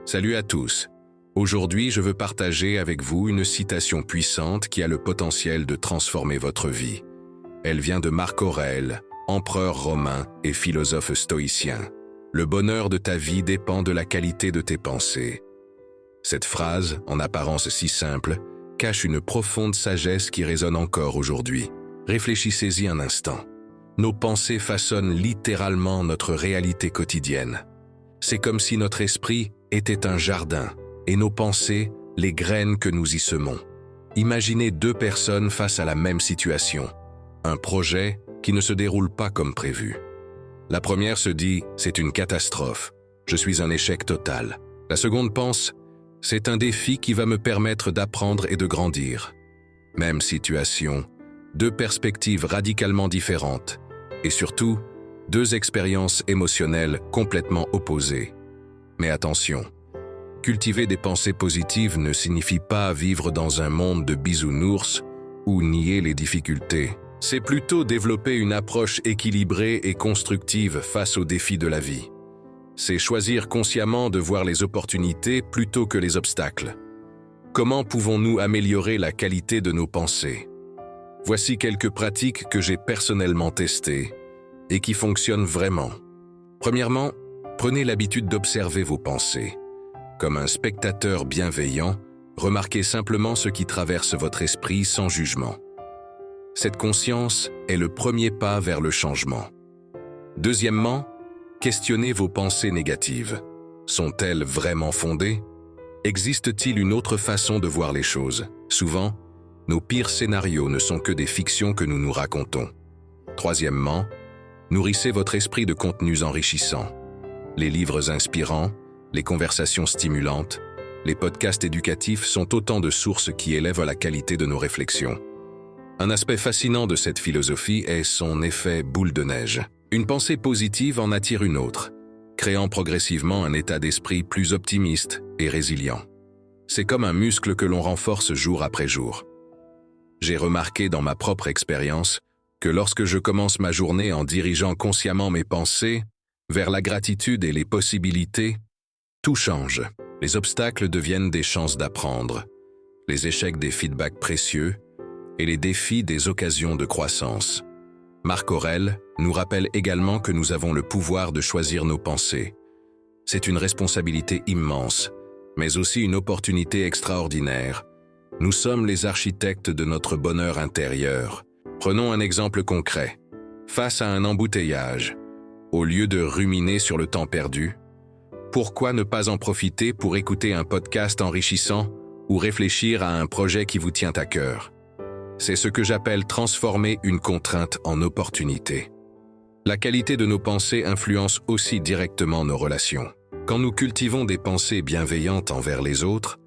Salut à tous. Aujourd'hui, je veux partager avec vous une citation puissante qui a le potentiel de transformer votre vie. Elle vient de Marc Aurèle, empereur romain et philosophe stoïcien. Le bonheur de ta vie dépend de la qualité de tes pensées. Cette phrase, en apparence si simple, cache une profonde sagesse qui résonne encore aujourd'hui. Réfléchissez-y un instant. Nos pensées façonnent littéralement notre réalité quotidienne. C'est comme si notre esprit était un jardin et nos pensées, les graines que nous y semons. Imaginez deux personnes face à la même situation. Un projet qui ne se déroule pas comme prévu. La première se dit « c'est une catastrophe, je suis un échec total ». La seconde pense « c'est un défi qui va me permettre d'apprendre et de grandir ». Même situation, deux perspectives radicalement différentes et surtout, deux expériences émotionnelles complètement opposées. Mais attention, cultiver des pensées positives ne signifie pas vivre dans un monde de bisounours ou nier les difficultés. C'est plutôt développer une approche équilibrée et constructive face aux défis de la vie. C'est choisir consciemment de voir les opportunités plutôt que les obstacles. Comment pouvons-nous améliorer la qualité de nos pensées? Voici quelques pratiques que j'ai personnellement testées et qui fonctionnent vraiment. Premièrement, prenez l'habitude d'observer vos pensées. Comme un spectateur bienveillant, remarquez simplement ce qui traverse votre esprit sans jugement. Cette conscience est le premier pas vers le changement. Deuxièmement, questionnez vos pensées négatives. Sont-elles vraiment fondées? Existe-t-il une autre façon de voir les choses? Souvent, nos pires scénarios ne sont que des fictions que nous nous racontons. Troisièmement, nourrissez votre esprit de contenus enrichissants. Les livres inspirants, les conversations stimulantes, les podcasts éducatifs sont autant de sources qui élèvent la qualité de nos réflexions. Un aspect fascinant de cette philosophie est son effet boule de neige. Une pensée positive en attire une autre, créant progressivement un état d'esprit plus optimiste et résilient. C'est comme un muscle que l'on renforce jour après jour. J'ai remarqué dans ma propre expérience que lorsque je commence ma journée en dirigeant consciemment mes pensées vers la gratitude et les possibilités, tout change. Les obstacles deviennent des chances d'apprendre, les échecs des feedbacks précieux et les défis des occasions de croissance. Marc Aurèle nous rappelle également que nous avons le pouvoir de choisir nos pensées. C'est une responsabilité immense, mais aussi une opportunité extraordinaire. Nous sommes les architectes de notre bonheur intérieur. Prenons un exemple concret. Face à un embouteillage, au lieu de ruminer sur le temps perdu, pourquoi ne pas en profiter pour écouter un podcast enrichissant ou réfléchir à un projet qui vous tient à cœur? C'est ce que j'appelle transformer une contrainte en opportunité. La qualité de nos pensées influence aussi directement nos relations. Quand nous cultivons des pensées bienveillantes envers les autres,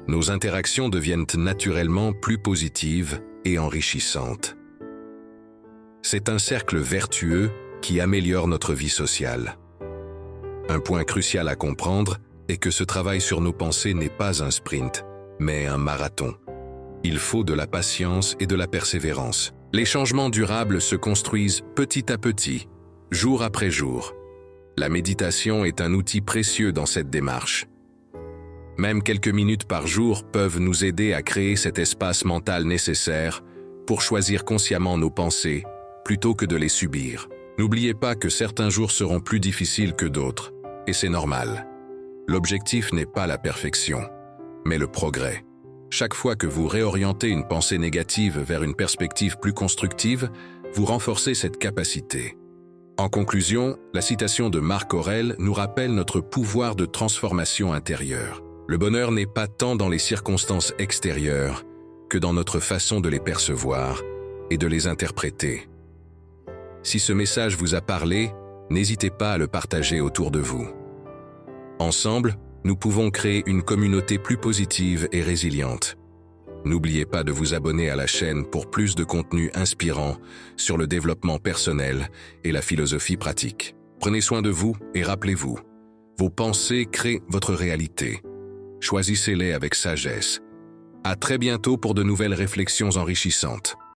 nos interactions deviennent naturellement plus positives et enrichissantes. C'est un cercle vertueux qui améliore notre vie sociale. Un point crucial à comprendre est que ce travail sur nos pensées n'est pas un sprint, mais un marathon. Il faut de la patience et de la persévérance. Les changements durables se construisent petit à petit, jour après jour. La méditation est un outil précieux dans cette démarche. Même quelques minutes par jour peuvent nous aider à créer cet espace mental nécessaire pour choisir consciemment nos pensées plutôt que de les subir. N'oubliez pas que certains jours seront plus difficiles que d'autres, et c'est normal. L'objectif n'est pas la perfection, mais le progrès. Chaque fois que vous réorientez une pensée négative vers une perspective plus constructive, vous renforcez cette capacité. En conclusion, la citation de Marc Aurèle nous rappelle notre pouvoir de transformation intérieure. Le bonheur n'est pas tant dans les circonstances extérieures que dans notre façon de les percevoir et de les interpréter. Si ce message vous a parlé, n'hésitez pas à le partager autour de vous. Ensemble, nous pouvons créer une communauté plus positive et résiliente. N'oubliez pas de vous abonner à la chaîne pour plus de contenu inspirant sur le développement personnel et la philosophie pratique. Prenez soin de vous et rappelez-vous, vos pensées créent votre réalité. Choisissez-les avec sagesse. À très bientôt pour de nouvelles réflexions enrichissantes.